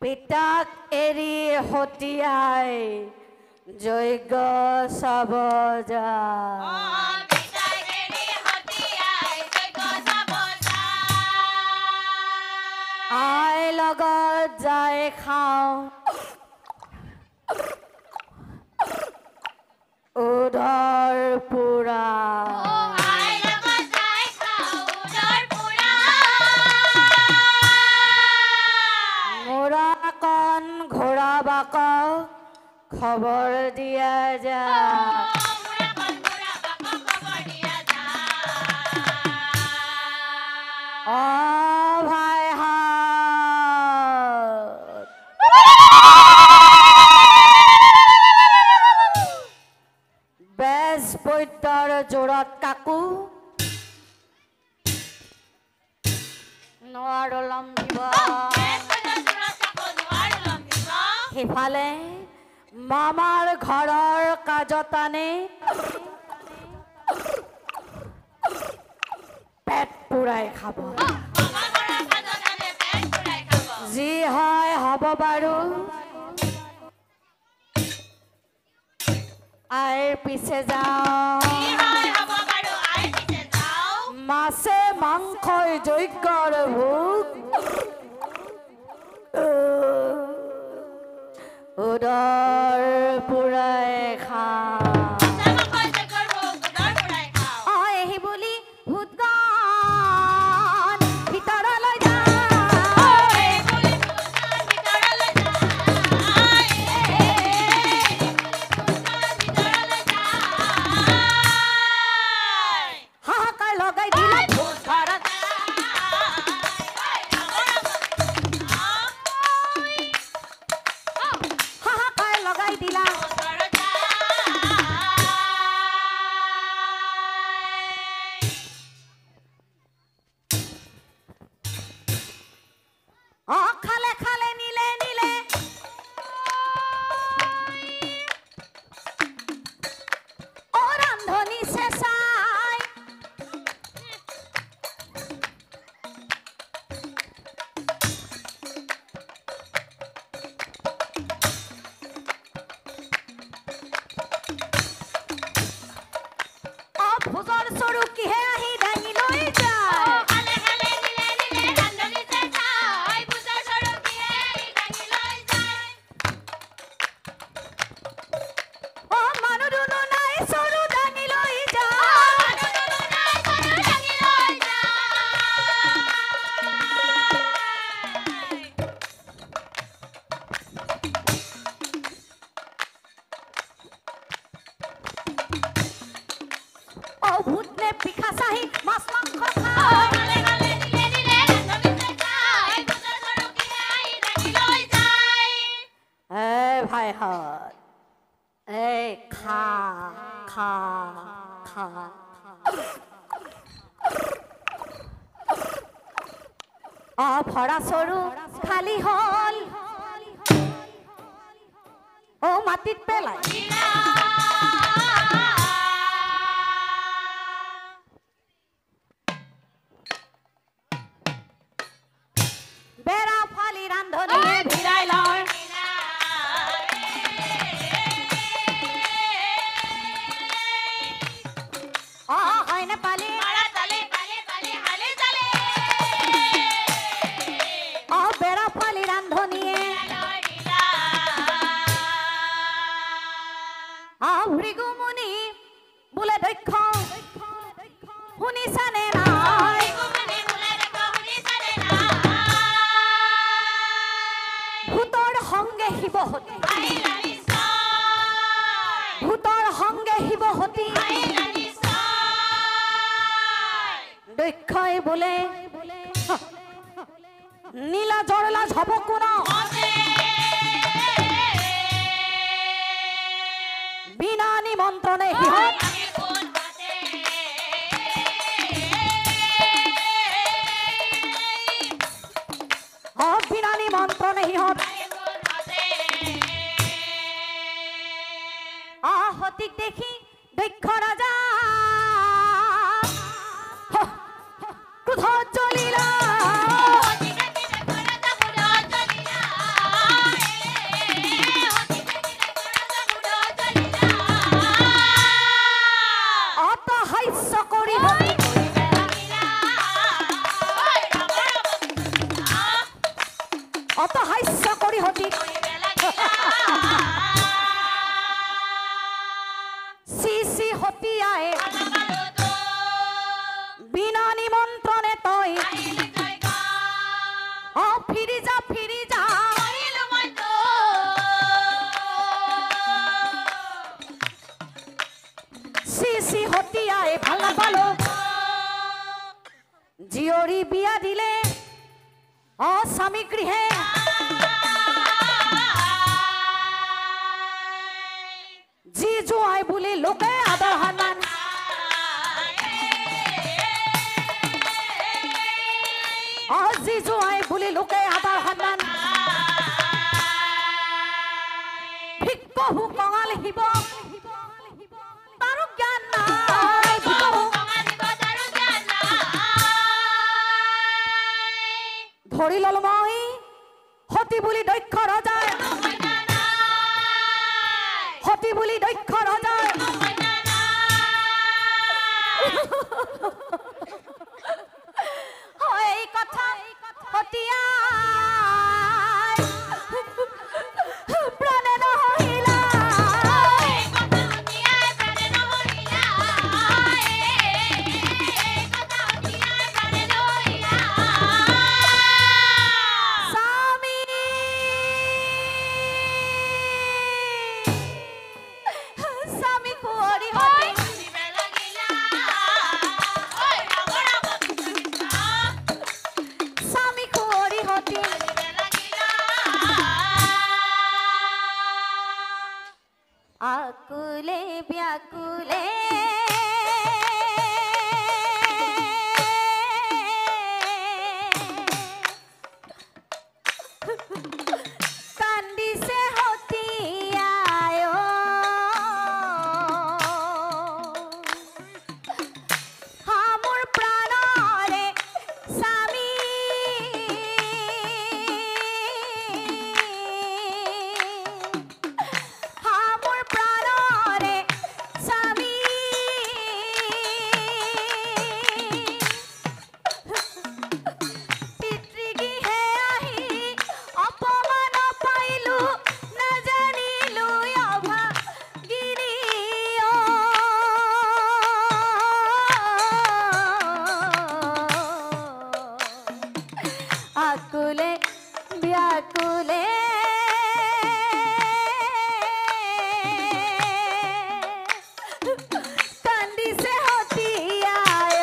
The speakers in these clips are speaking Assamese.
পিতাক এৰি হতিয়াই যজ্ঞ চাব যায় আই লগত যাই খাওঁ উধৰ পুৰা মোৰা কণ ঘোঁৰা বাক খবৰ দিয়া যায় ভাই বেজ বৈদ্যৰ জোৰত কাকো নোৱাৰো লম্বিব সিফালে মামাৰ ঘৰৰ কাজতানে পেট পুৰাই খাব যি হয় হ'ব বাৰু আইৰ পিছে যাওঁ মাছে মাংসই যজ্ঞৰ ভোগ উদৰ পুৰাই খাওঁ এই বুলি ভূতগণ ভিতৰলৈ হাহাকাৰ লগাই দিলে খালে খালে নিলে নিলে ও ৰান্ধনি চেঁচাই ভোজৰ চৰু কিহে আহি দাঙি লৈ যায় ভূতনে পিঠা চাহি মাছ মাংস ভাইহঁত এই খা খা খা ভৰা চৰু খালী হল মাটিত পেলাই বেৰা ফালি ৰান্ধনিয়ে ভিৰাই লয় হয়নে পালি বেৰা ফালি ৰান্ধনিয়ে ভৃগুমুনি বোলে দক্ষ শুনিছানে নাই ভূতৰ সংগে শিৱসতী ভূতৰ সংগে শিৱসতী দক্ষই বোলে নীলা জৰলা হব কোন বিনা নিমন্ত্ৰণে সিহঁত বিনা নিমন্ত্ৰণে সিহঁত সতীক দেখি দক্ষ ৰাজা ক্ৰোধত জ্বলিলা অত হাস্য কৰি হতি চি চি হতিয়াই বিনা নিমন্ত্ৰণে তই অ ফিৰি যা চি চি হতিয়াই ভাল নাপালো জীয়ৰী বিয়া দিলে অ স্বামী গৃহে জি জোৱাই বুলি লোকে আদৰ সন্মান অ জি জোৱাই বুলি লোকে আদৰ সন্মান ভিক্ষহু কঙাল শিৱ তাৰো জ্ঞান নাই ধৰি ললো মই সতী বুলি দক্ষ ৰজাৰ সতী বুলি দক্ষ ৰজাৰ এই কথা সতীয়া প্ৰাণে নহৰিলা আকুলে ব্যাকুলে কান্দিছে হতিয়ায় মোৰ প্ৰাণৰে স্বামী আকুলে ব্যাকুলে কান্দিছে হতিয়ায়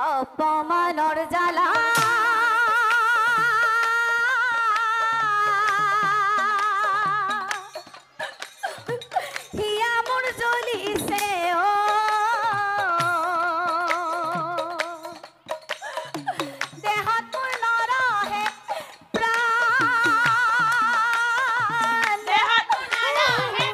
অপমানৰ জ্বালা হিয়া মোৰ জ্বলিছে দেহত মোৰ নৰহে প্ৰাণ দেহত নৰহে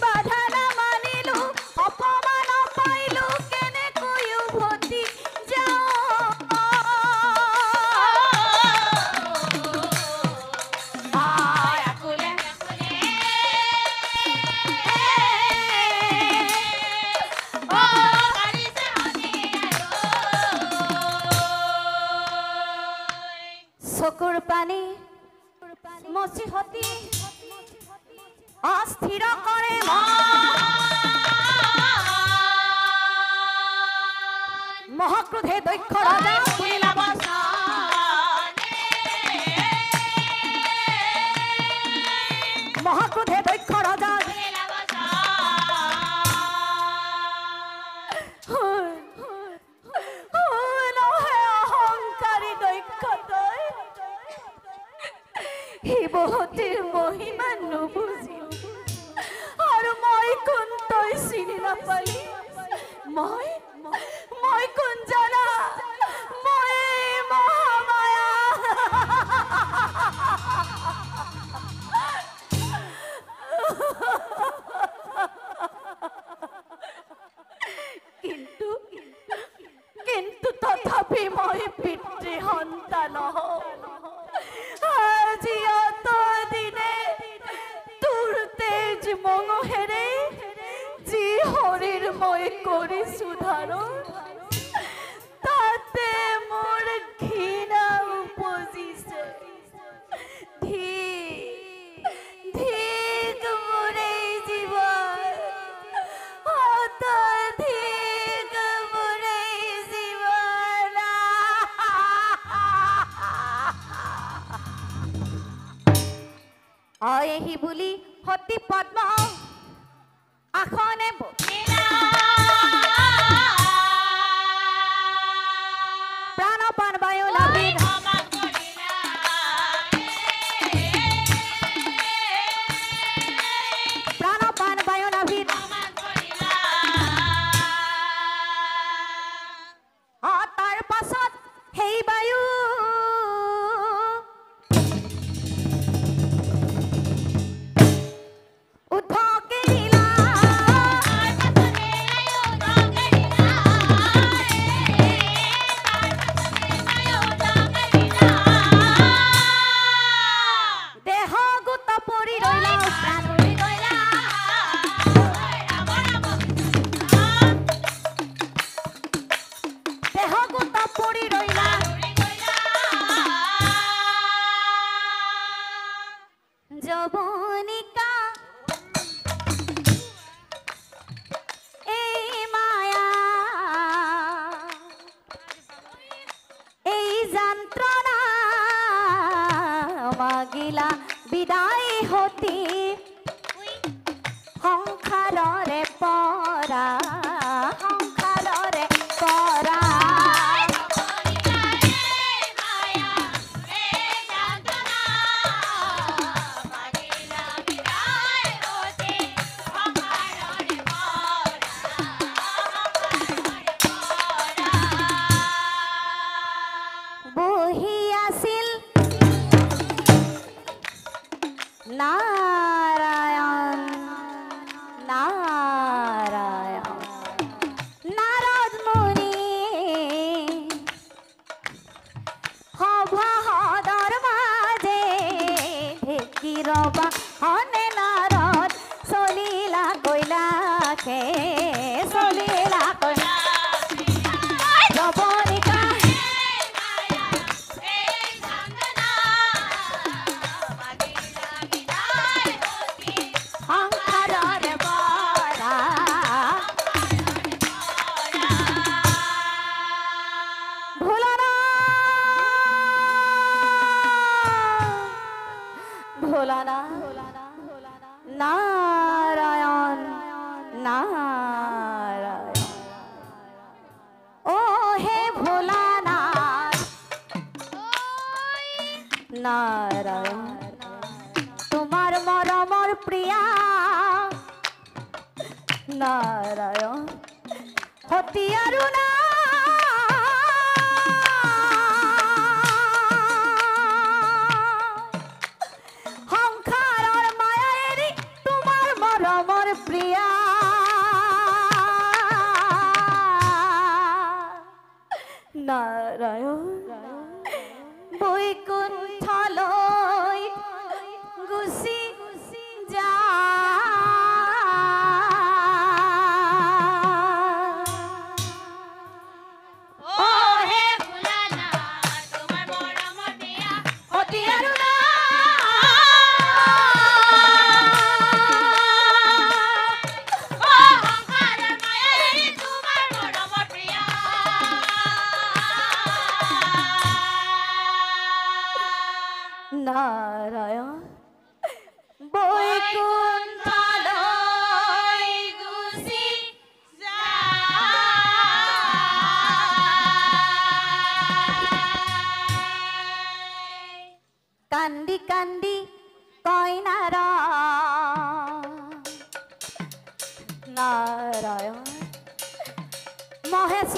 বাধা নামানিলো অপমান পাইলো কেনেকৈ উভতি যাওঁ আকুলে চকুৰ পানী মচি হতি অস্থিৰ কৰে মহাক্ৰোধে দক্ষ ৰজা নাপালি মই কোন জানা মই মহামায়া কিন্তু তথাপি মই পিতৃ সন্তান আজি অত দিনে তোৰ তেজ মঙহেৰে যি শৰীৰ মই কৰিছো ধাৰণ তাতে মোৰ ঘৃণা উপজিছে ধিক মোৰ এই জীৱন অতধিক মোৰ এই জীৱন এহি বুলি সতী পদ্ম আসনে প্রাণপান বায়ু লাভিত প্রাণপান বায়ু লাভিত তার পাছত সেই বায়ু যবনিকা এই মায়া এই যন্ত্রণা মাগিলা বিদায় হতি সংসাররে পরা সংসাররে পরা নারায়ণ নারায়ণ নারদ মুনি সভাসদৰ মাঝে ঢেকি ৰবা হনে নাৰদ চলিলা কৈলাসে চলিলা যবনিকা নাৰায়ণ নাৰায়ণ ও হে ভোলানাথ নাৰায়ণ তোমাৰ মৰমৰ প্ৰিয়া নাৰায়ণ হতি আৰু না প্রিয়া নারায়ণ বৈকুণ্ঠলৈ গুচি যা নারায়ণ বৈকুণ্ঠলৈ গুচি যা কান্দি কান্দি কয় নারায়ণ নারায়ণ মহেশ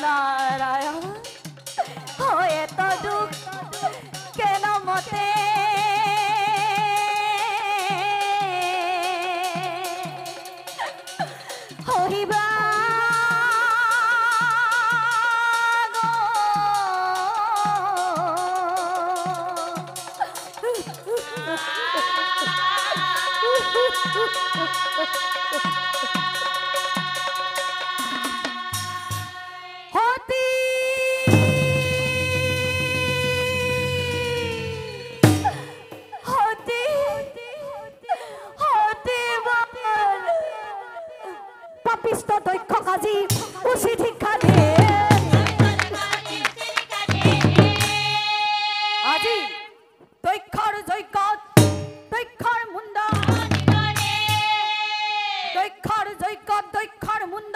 নারায়ণ হয়ে তো দুঃখ কেন মতে হইবা পাপিষ্ট দক্ষ কাজী উচিত শিক্ষা দিয়ে আজি দক্ষৰ যজ্ঞত দক্ষৰ মুণ্ড দক্ষৰ যজ্ঞত দক্ষৰ মুণ্ড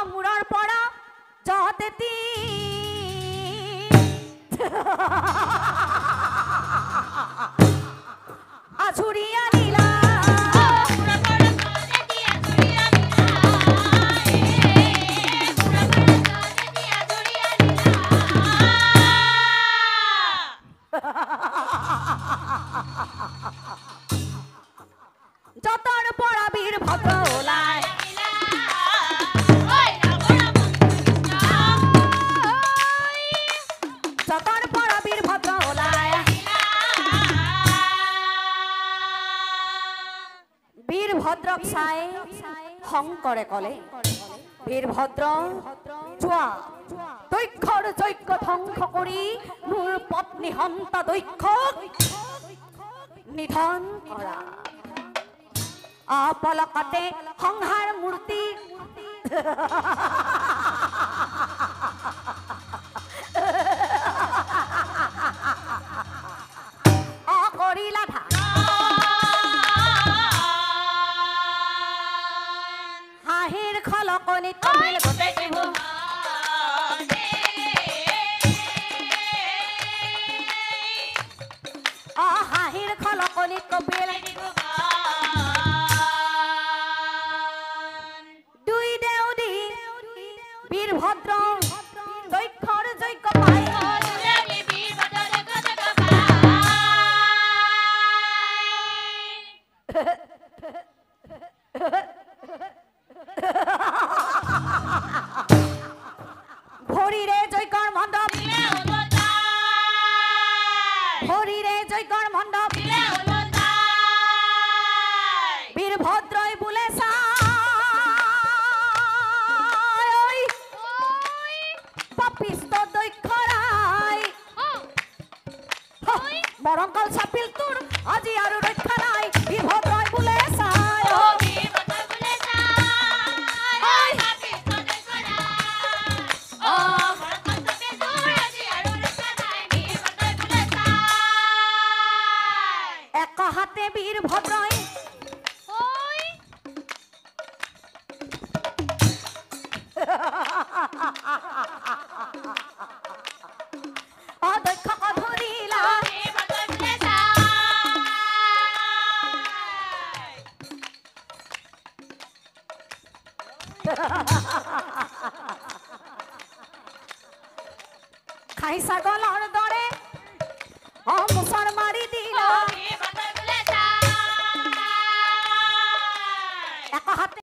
মূৰৰ পৰা যতেতি আছুৰিয়া নীলা যতৰ পড়া বীৰ ভদ্ৰ ওলায় যতৰ পড়া বীৰ ভদ্ৰ ওলায় বীৰভদ্ৰক চাই শংকৰে কলে বীৰভদ্ৰ যোৱা দক্ষৰ যজ্ঞ ধ্বংস কৰি মোৰ পত্নী হন্তা দক্ষক নিধন কৰা আপলকতে সংহাৰ মূৰ্তি কৰিলা হাঁহিৰ খলকনি কমিল গোটেই হাঁহিৰ খলকনি কপিল দুই দেউদী বীৰভদ্ৰ দক্ষৰ যজ্ঞ পাই ভৰিৰে যজ্ঞৰ মণ্ডপ ভৰিৰে যজ্ঞৰ মণ্ডপ বীৰভদ্ৰই বোলে চাই পাপিষ্ট দক্ষৰাই মৰংকল চাপিল তোৰ আজি আৰু ৰক্ষা নাই বীৰভদ্ৰই বোলে চাই হাতে বীৰভদ্ৰই অদক্ষ ধৰিলা খাই ছাগলৰ দৰে মুছলমান